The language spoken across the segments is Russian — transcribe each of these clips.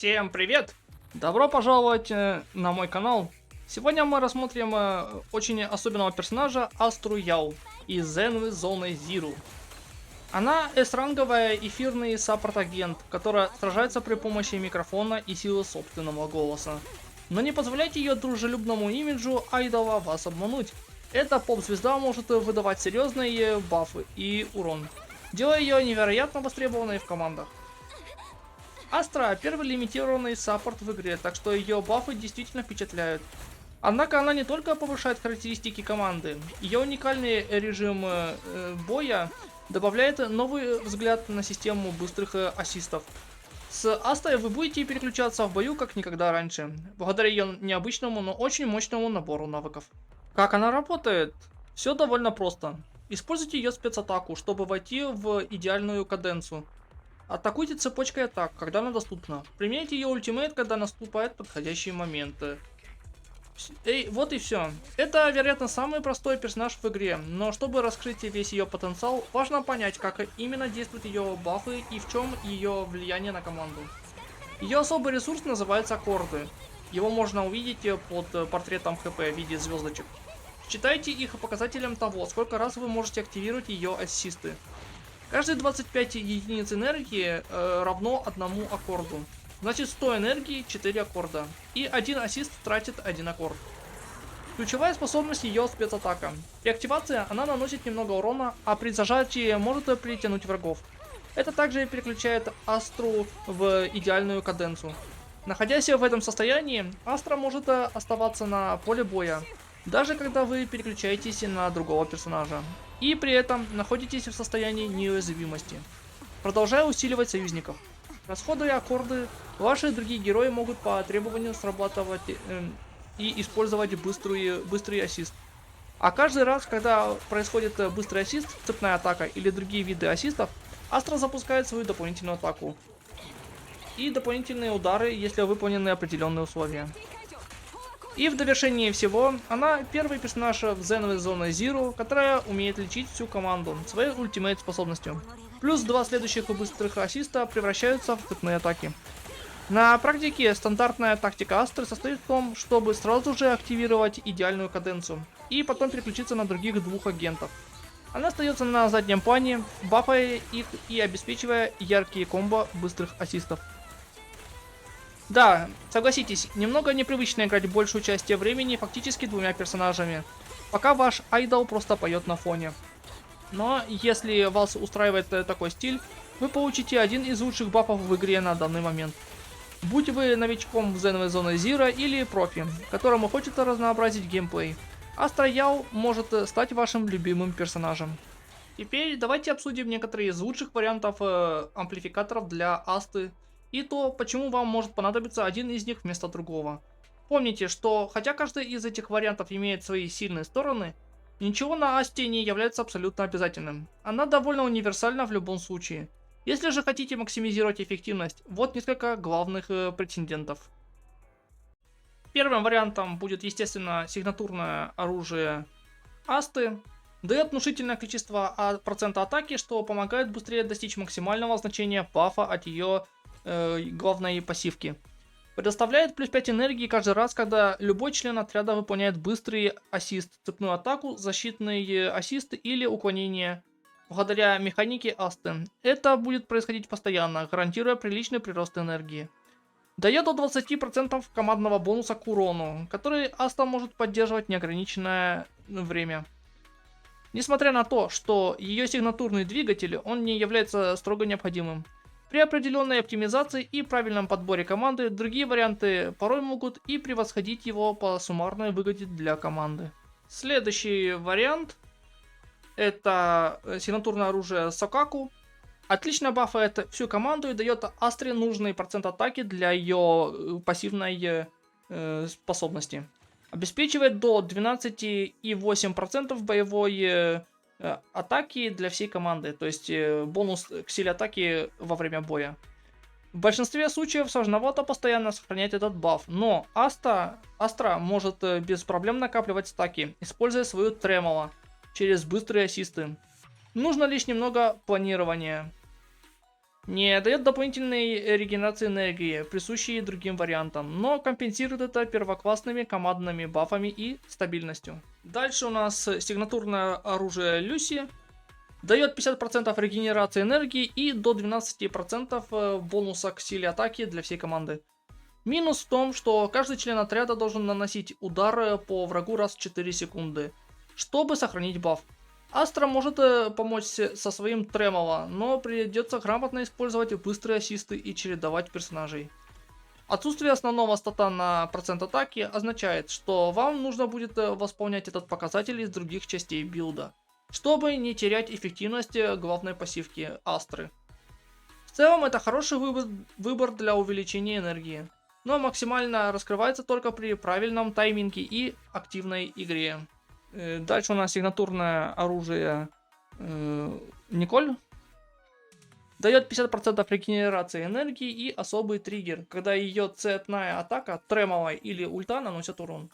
Всем привет! Добро пожаловать на мой канал. Сегодня мы рассмотрим очень особенного персонажа Астру Яу из Zenway Zone Zero. Она S-ранговая эфирный саппорт-агент, которая сражается при помощи микрофона и силы собственного голоса. Но не позволяйте ее дружелюбному имиджу айдола вас обмануть. Эта поп-звезда может выдавать серьезные бафы и урон, делая ее невероятно востребованной в командах. Астра первый лимитированный саппорт в игре, так что ее бафы действительно впечатляют. Однако она не только повышает характеристики команды, ее уникальный режим боя добавляет новый взгляд на систему быстрых ассистов. С Астрой вы будете переключаться в бою как никогда раньше, благодаря ее необычному, но очень мощному набору навыков. Как она работает? Все довольно просто. Используйте ее спецатаку, чтобы войти в идеальную каденцию. Атакуйте цепочкой атак, когда она доступна. Применяйте ее ультимейт, когда наступает подходящий момент. Вот и все. Это, вероятно, самый простой персонаж в игре, но чтобы раскрыть весь ее потенциал, важно понять, как именно действуют ее бафы и в чем ее влияние на команду. Ее особый ресурс называется аккорды. Его можно увидеть под портретом ХП в виде звездочек. Считайте их показателем того, сколько раз вы можете активировать ее ассисты. Каждые 25 единиц энергии равно одному аккорду. Значит 100 энергии 4 аккорда. И один ассист тратит один аккорд. Ключевая способность ее спецатака. При активации она наносит немного урона, а при зажатии может притянуть врагов. Это также переключает Астру в идеальную каденцию. Находясь в этом состоянии, Астра может оставаться на поле боя, даже когда вы переключаетесь на другого персонажа. И при этом находитесь в состоянии неуязвимости, продолжая усиливать союзников. Расходуя аккорды, ваши другие герои могут по требованию срабатывать и использовать быстрый ассист. А каждый раз, когда происходит быстрый ассист, цепная атака или другие виды ассистов, Астра запускает свою дополнительную атаку. И дополнительные удары, если выполнены определенные условия. И в довершении всего, она первый персонаж в Zenway Zone Zero, которая умеет лечить всю команду своей ультимейт способностью. Плюс два следующих быстрых ассиста превращаются в цепные атаки. На практике стандартная тактика Астры состоит в том, чтобы сразу же активировать идеальную каденцию и потом переключиться на других двух агентов. Она остается на заднем плане, бафая их и обеспечивая яркие комбо быстрых ассистов. Да, согласитесь, немного непривычно играть большую часть времени фактически двумя персонажами, пока ваш айдол просто поет на фоне. Но если вас устраивает такой стиль, вы получите один из лучших бафов в игре на данный момент. Будь вы новичком в Zenway Zone Zero или профи, которому хочется разнообразить геймплей, Астра Яу может стать вашим любимым персонажем. Теперь давайте обсудим некоторые из лучших вариантов амплификаторов для Асты и то, почему вам может понадобиться один из них вместо другого. Помните, что хотя каждый из этих вариантов имеет свои сильные стороны, ничего на Асте не является абсолютно обязательным. Она довольно универсальна в любом случае. Если же хотите максимизировать эффективность, вот несколько главных претендентов. Первым вариантом будет, естественно, сигнатурное оружие Асты. Дает внушительное количество процента атаки, что помогает быстрее достичь максимального значения бафа от ее главной пассивки. Предоставляет плюс 5 энергии каждый раз, когда любой член отряда выполняет быстрый ассист, цепную атаку, защитный ассист или уклонение. Благодаря механике Асты. Это будет происходить постоянно, гарантируя приличный прирост энергии. Дает до 20% командного бонуса к урону, который Аста может поддерживать неограниченное время. Несмотря на то, что ее сигнатурный двигатель, он не является строго необходимым. При определенной оптимизации и правильном подборе команды, другие варианты порой могут и превосходить его по суммарной выгоде для команды. Следующий вариант это сигнатурное оружие Сокаку. Отлично бафает всю команду и дает Астре нужный процент атаки для ее пассивной способности. Обеспечивает до 12,8% боевой атаки для всей команды, то есть бонус к силе атаки во время боя. В большинстве случаев сложновато постоянно сохранять этот баф, но Астра может без проблем накапливать стаки, используя свою тремоло через быстрые ассисты. Нужно лишь немного планирования. Не дает дополнительной регенерации энергии, присущей другим вариантам, но компенсирует это первоклассными командными бафами и стабильностью. Дальше у нас сигнатурное оружие Люси. Дает 50% регенерации энергии и до 12% бонуса к силе атаки для всей команды. Минус в том, что каждый член отряда должен наносить удары по врагу раз в 4 секунды, чтобы сохранить баф. Астра может помочь со своим Тремоло, но придется грамотно использовать быстрые ассисты и чередовать персонажей. Отсутствие основного стата на процент атаки означает, что вам нужно будет восполнять этот показатель из других частей билда, чтобы не терять эффективность главной пассивки Астры. В целом это хороший выбор для увеличения энергии, но максимально раскрывается только при правильном тайминге и активной игре. Дальше у нас сигнатурное оружие Николь. Дает 50% регенерации энергии и особый триггер, когда ее цветная атака, Тремоло или ульта наносят урон.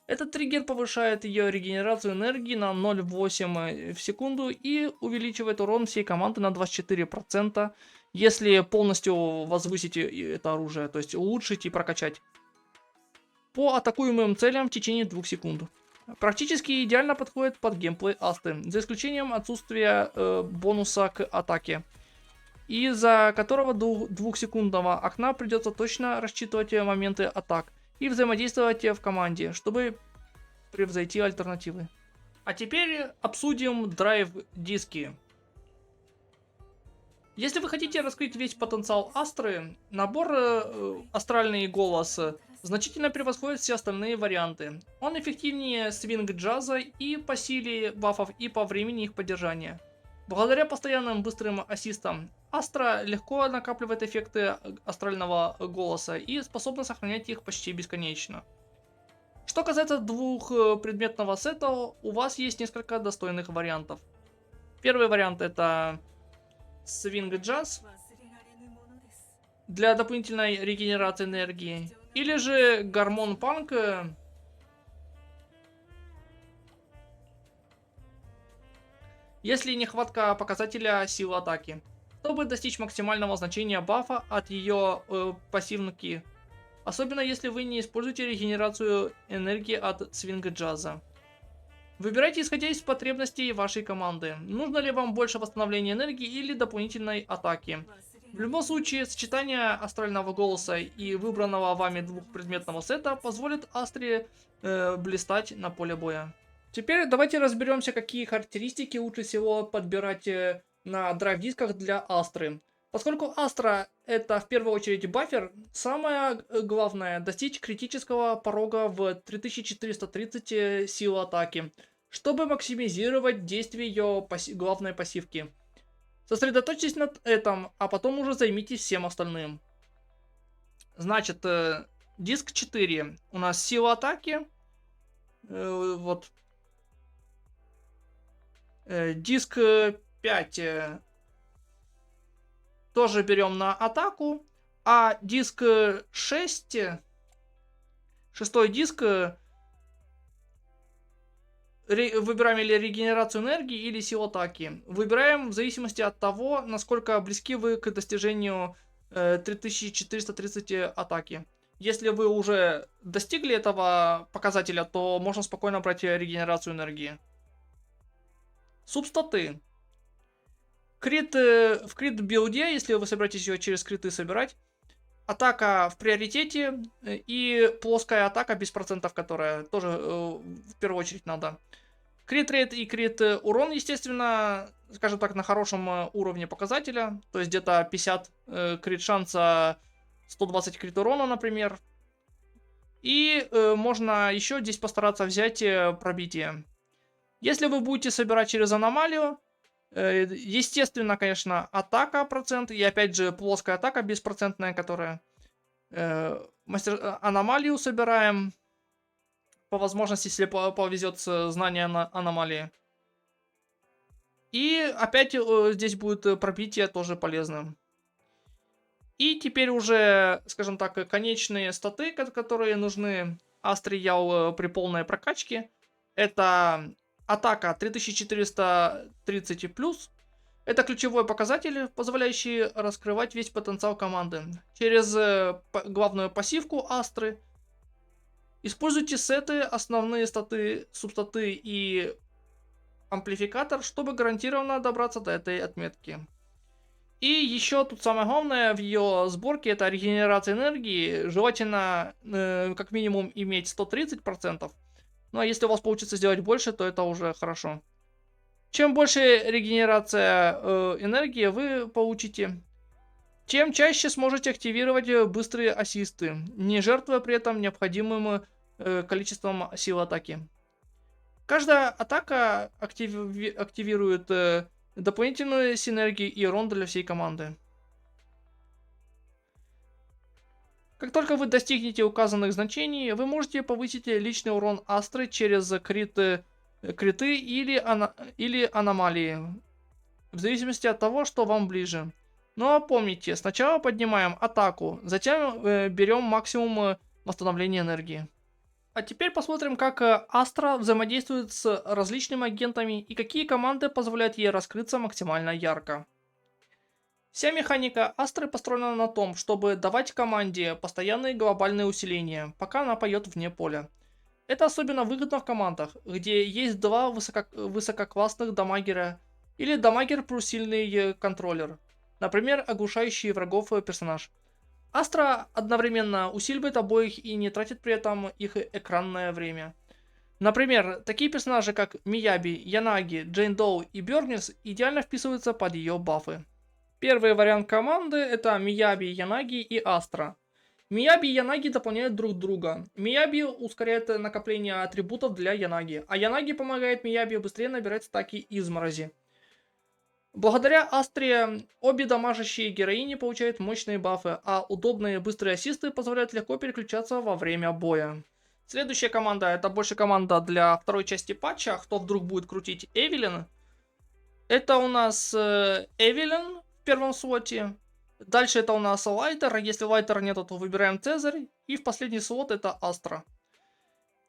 Этот триггер повышает ее регенерацию энергии на 0,8 в секунду и увеличивает урон всей команды на 24%, если полностью возвысить это оружие, то есть улучшить и прокачать. По атакуемым целям в течение 2 секунд. Практически идеально подходит под геймплей Асты, за исключением отсутствия бонуса к атаке, из-за которого 2-секундного окна придется точно рассчитывать моменты атак и взаимодействовать в команде, чтобы превзойти альтернативы. А теперь обсудим драйв-диски. Если вы хотите раскрыть весь потенциал Астры, набор астральный голос значительно превосходит все остальные варианты. Он эффективнее свинг джаза и по силе бафов, и по времени их поддержания. Благодаря постоянным быстрым ассистам, Астра легко накапливает эффекты астрального голоса и способна сохранять их почти бесконечно. Что касается двухпредметного сета, у вас есть несколько достойных вариантов. Первый вариант это свинг джаз для дополнительной регенерации энергии, или же гормон панк если нехватка показателя силы атаки, чтобы достичь максимального значения бафа от ее пассивки, особенно если вы не используете регенерацию энергии от свинга джаза. Выбирайте исходя из потребностей вашей команды. Нужно ли вам больше восстановления энергии или дополнительной атаки. В любом случае, сочетание астрального голоса и выбранного вами двухпредметного сета позволит Астре блистать на поле боя. Теперь давайте разберемся, какие характеристики лучше всего подбирать на драйв-дисках для Астры. Поскольку Астра это в первую очередь бафер, самое главное достичь критического порога в 3430 сил атаки, чтобы максимизировать действие ее главной пассивки. Сосредоточьтесь над этим, а потом уже займитесь всем остальным. Значит, диск 4 у нас сила атаки. Вот. Диск 5 тоже берем на атаку. А диск 6, шестой диск, выбираем или регенерацию энергии, или силу атаки. Выбираем в зависимости от того, насколько близки вы к достижению 3430 атаки. Если вы уже достигли этого показателя, то можно спокойно брать регенерацию энергии. Субстаты. Крит, в крит билде, если вы собираетесь ее через криты собирать, атака в приоритете и плоская атака без процентов, которая тоже в первую очередь надо. Крит рейд и крит урон, естественно, скажем так, на хорошем уровне показателя. То есть где-то 50 крит шанса, 120 крит урона, например. И можно еще здесь постараться взять пробитие. Если вы будете собирать через аномалию, естественно, конечно, атака процент. И опять же плоская атака беспроцентная, которая аномалию собираем. По возможности, если повезет знание на аномалии. И опять здесь будет пробитие тоже полезным. И теперь уже, скажем так, конечные статы, которые нужны Астре Ял при полной прокачке. Это атака 3430+, Это ключевой показатель, позволяющий раскрывать весь потенциал команды. Через главную пассивку Астры используйте сеты, основные статы, субстаты и амплификатор, чтобы гарантированно добраться до этой отметки. И еще тут самое главное в ее сборке — это регенерация энергии. Желательно как минимум иметь 130%. Ну а если у вас получится сделать больше, то это уже хорошо. Чем больше регенерация энергии вы получите, тем чаще сможете активировать быстрые ассисты, не жертвуя при этом необходимым количеством сил атаки. Каждая атака активирует дополнительную синергию и урон для всей команды. Как только вы достигнете указанных значений, вы можете повысить личный урон Астры через криты или аномалии, в зависимости от того, что вам ближе. Но помните, сначала поднимаем атаку, затем берем максимум восстановления энергии. А теперь посмотрим, как Астра взаимодействует с различными агентами и какие команды позволяют ей раскрыться максимально ярко. Вся механика Астры построена на том, чтобы давать команде постоянные глобальные усиления, пока она поет вне поля. Это особенно выгодно в командах, где есть два высококлассных дамагера или дамагер плюс сильный контроллер, например, оглушающий врагов персонаж. Астра одновременно усиливает обоих и не тратит при этом их экранное время. Например, такие персонажи как Мияби, Янаги, Джейн Доу и Бёрнис идеально вписываются под ее бафы. Первый вариант команды — это Мияби, Янаги и Астра. Мияби и Янаги дополняют друг друга. Мияби ускоряет накопление атрибутов для Янаги, а Янаги помогает Мияби быстрее набирать стаки изморози. Благодаря Астре обе дамажащие героини получают мощные бафы, а удобные быстрые ассисты позволяют легко переключаться во время боя. Следующая команда — это больше команда для второй части патча, кто вдруг будет крутить Эвелин. Это у нас Эвелин в первом слоте. Дальше это у нас Лайтер. Если Лайтера нету, то выбираем Цезарь. И в последний слот это Астра.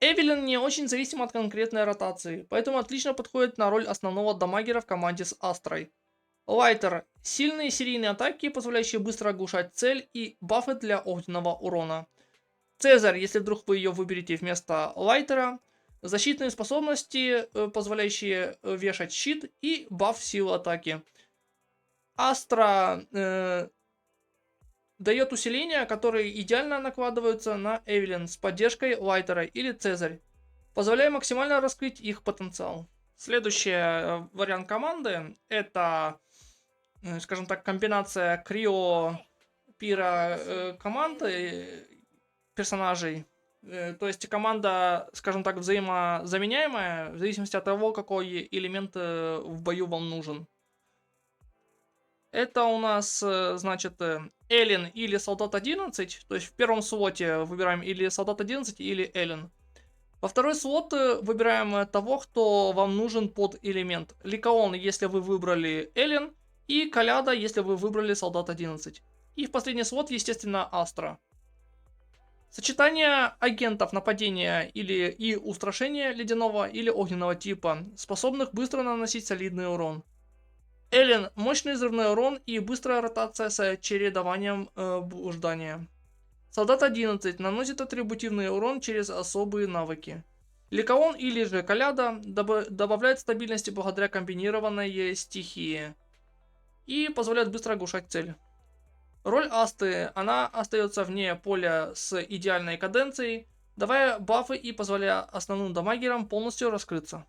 Эвелин не очень зависим от конкретной ротации, поэтому отлично подходит на роль основного дамагера в команде с Астрой. Лайтер — сильные серийные атаки, позволяющие быстро оглушать цель, и бафы для огненного урона. Цезарь, если вдруг вы ее выберете вместо Лайтера, защитные способности, позволяющие вешать щит, и баф силы атаки. Астра дает усиления, которые идеально накладываются на Эвелин с поддержкой Лайтера или Цезарь, позволяя максимально раскрыть их потенциал. Следующий вариант команды — это, скажем так, комбинация Крио, Пира команды персонажей. То есть команда, скажем так, взаимозаменяемая в зависимости от того, какой элемент в бою вам нужен. Это у нас, значит, Эллен или Солдат 11. То есть в первом слоте выбираем или Солдат 11, или Эллен. Во второй слот выбираем того, кто вам нужен под элемент. Ликаон, если вы выбрали Эллен. И Коляда, если вы выбрали Солдат 11. И в последний слот, естественно, Астра. Сочетание агентов нападения и устрашения ледяного или огненного типа, способных быстро наносить солидный урон. Эллен — мощный взрывной урон и быстрая ротация с чередованием блуждания. Солдат 11 наносит атрибутивный урон через особые навыки. Ликаон или же Коляда добавляет стабильности благодаря комбинированной стихии и позволяет быстро оглушать цель. Роль Асты, она остается вне поля с идеальной каденцией, давая бафы и позволяя основным дамагерам полностью раскрыться.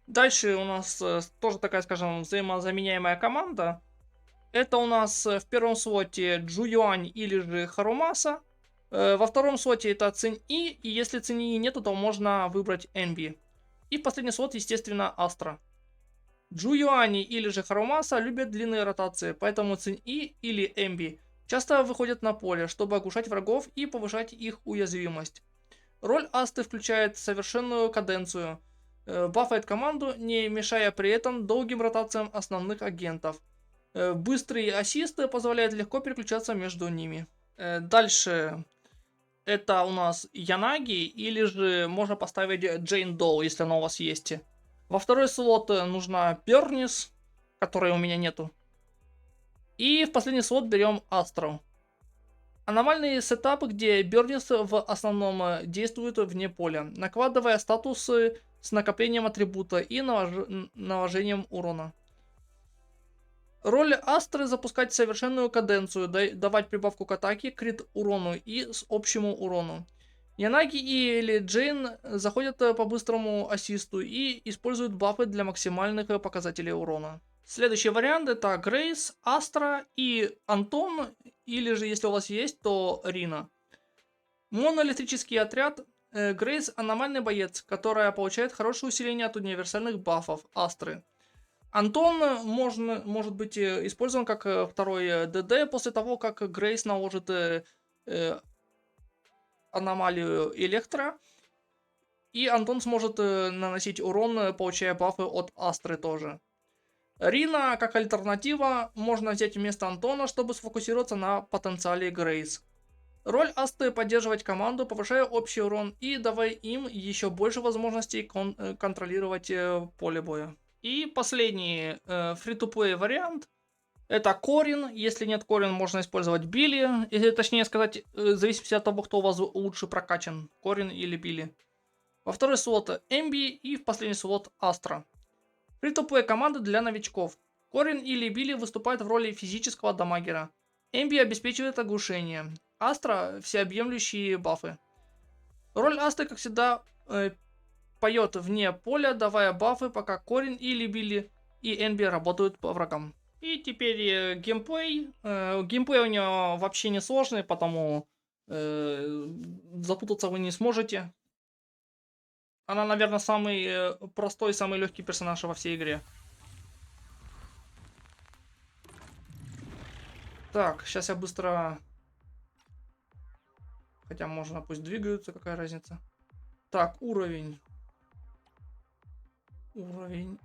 Дальше у нас тоже такая, скажем, взаимозаменяемая команда. Это у нас в первом слоте Джуюань или же Харумаса. Во втором слоте это Цинь-И, и если Цинь-И нету, то можно выбрать Энби. И в последний слот, естественно, Астра. Джуюани или же Харумаса любят длинные ротации, поэтому Цинь-И или Энби часто выходят на поле, чтобы оглушать врагов и повышать их уязвимость. Роль Асты включает совершенную каденцию. Бафает команду, не мешая при этом долгим ротациям основных агентов. Быстрые ассисты позволяют легко переключаться между ними. Дальше это у нас Янаги, или же можно поставить Джейн Доу, если она у вас есть. Во второй слот нужна Бёрнис. которой у меня нету. И в последний слот берем Астру. Аномальные сетапы, где Бернис в основном действует вне поля, накладывая статусы с накоплением атрибута и наложением урона. Роль Астры запускать совершенную каденцию, давать прибавку к атаке, крит урону и с общему урону. Янаги или Джейн заходят по быстрому ассисту и используют бафы для максимальных показателей урона. Следующий вариант это Грейс, Астра и Антон, или же если у вас есть, то Рина. Моноэлектрический отряд. Грейс аномальный боец, которая получает хорошее усиление от универсальных бафов Астры. Антон может быть использован как второй ДД после того, как Грейс наложит аномалию Электро. И Антон сможет наносить урон, получая бафы от Астры тоже. Рина, как альтернатива, можно взять вместо Антона, чтобы сфокусироваться на потенциале Грейс. Роль Асты поддерживать команду, повышая общий урон и давая им еще больше возможностей контролировать поле боя. И последний фри-то-плей вариант это Корин. Если нет Корин, можно использовать Билли. Или точнее сказать, в зависимости от того, кто у вас лучше прокачан, Корин или Билли. Во второй слот Эмби и в последний слот Астра. Фри-то-плей команды для новичков. Корин или Билли выступают в роли физического дамагера. Эмби обеспечивает оглушение. Астра всеобъемлющие бафы. Роль Астры, как всегда, поет вне поля, давая бафы, пока Корин или Билли и Эмби работают по врагам. И теперь геймплей. Геймплей у него вообще не сложный, потому запутаться вы не сможете. Она, наверное, самый простой, самый легкий персонаж во всей игре. Так, сейчас я быстро... Хотя можно, пусть двигаются, какая разница. Так, уровень. Уровень.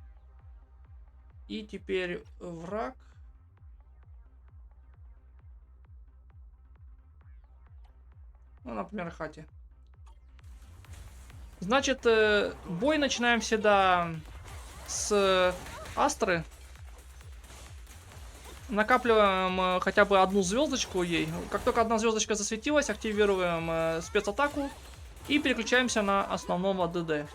И теперь враг. Ну, например, Хати. Значит, бой начинаем всегда с Астры. Накапливаем хотя бы одну звездочку ей. Как только одна звездочка засветилась, активируем спецатаку и переключаемся на основного ДД.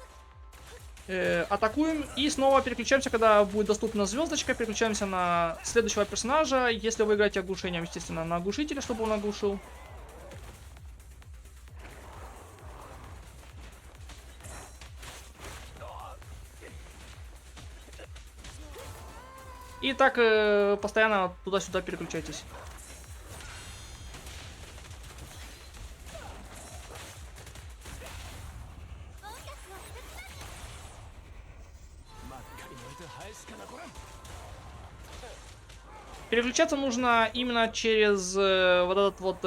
Атакуем и снова переключаемся, когда будет доступна звездочка, переключаемся на следующего персонажа. Если вы играете оглушением, естественно, на оглушителя, чтобы он оглушил. И так постоянно туда-сюда переключайтесь. Переключаться нужно именно через вот этот вот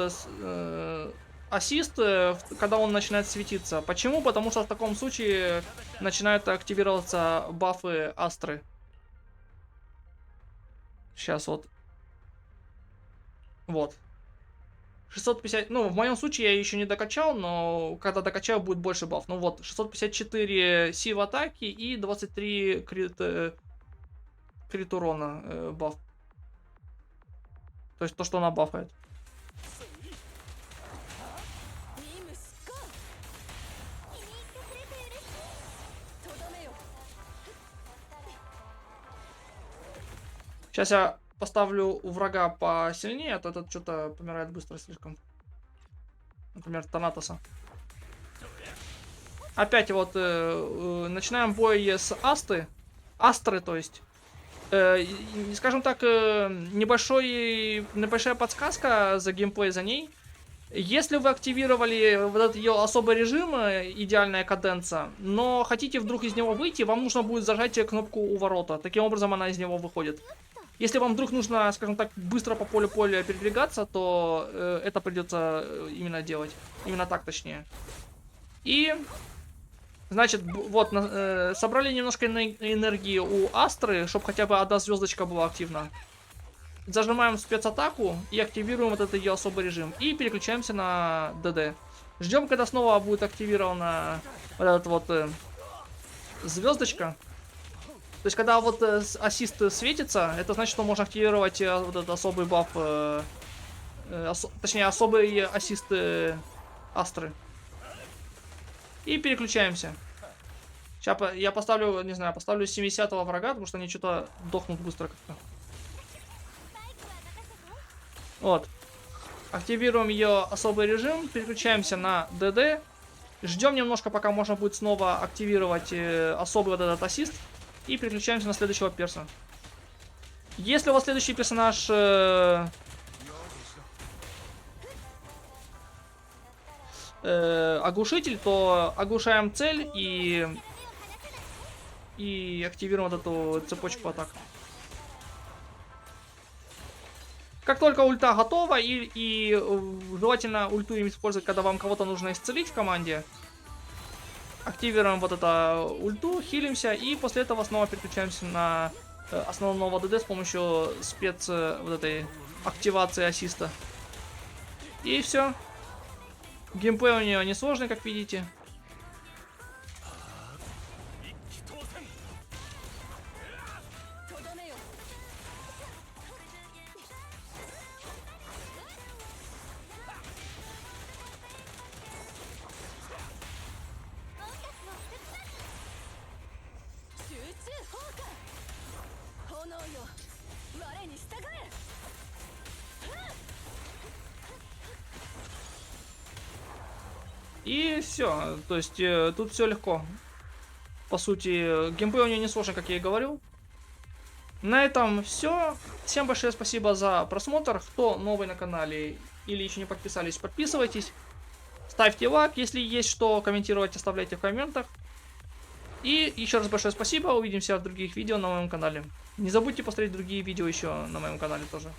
ассист, когда он начинает светиться. Почему? Потому что в таком случае начинают активироваться бафы Астры. Сейчас вот. Вот. 650, ну, в моем случае я еще не докачал, но когда докачаю, будет больше баф. Ну вот, 654 сил атаки и 23 крит урона баф. То есть то, что она бафает. Сейчас я поставлю у врага посильнее, а то этот что-то помирает быстро слишком. Например, Танатоса. Опять вот начинаем бой с Астры, то есть. Скажем так, небольшая подсказка за геймплей за ней. Если вы активировали вот этот ее особый режим, идеальная каденция, но хотите вдруг из него выйти, вам нужно будет зажать кнопку у ворота. Таким образом она из него выходит. Если вам вдруг нужно, скажем так, быстро по полю поля передвигаться, то это придется именно делать. Именно так, точнее. И, значит, вот, собрали немножко энергии у Астры, чтобы хотя бы одна звездочка была активна. Зажимаем спецатаку и активируем вот этот ее особый режим. И переключаемся на ДД. Ждем, когда снова будет активирована вот эта вот звездочка. То есть, когда вот ассист светится, это значит, что можно активировать вот этот особый баф, точнее, особый ассист Астры. И переключаемся. Сейчас я поставлю, не знаю, поставлю 70-го врага, потому что они что-то дохнут быстро как-то. Вот. Активируем ее особый режим, переключаемся на ДД. Ждем немножко, пока можно будет снова активировать особый вот этот ассист. И переключаемся на следующего перса. Если у вас следующий персонаж оглушитель, то оглушаем цель и активируем вот эту цепочку атак. Как только ульта готова, и желательно ульту им использовать, когда вам кого-то нужно исцелить в команде. Активируем вот это ульту, хилимся, и после этого снова переключаемся на основного ДД с помощью спец вот этой активации ассиста. И все. Геймплей у нее несложный, как видите. И все, то есть тут все легко. По сути, геймплей у нее несложный, как я и говорил. На этом все. Всем большое спасибо за просмотр. Кто новый на канале или еще не подписались, подписывайтесь. Ставьте лайк, если есть что комментировать, оставляйте в комментах. И еще раз большое спасибо. Увидимся в других видео на моем канале. Не забудьте посмотреть другие видео еще на моем канале тоже.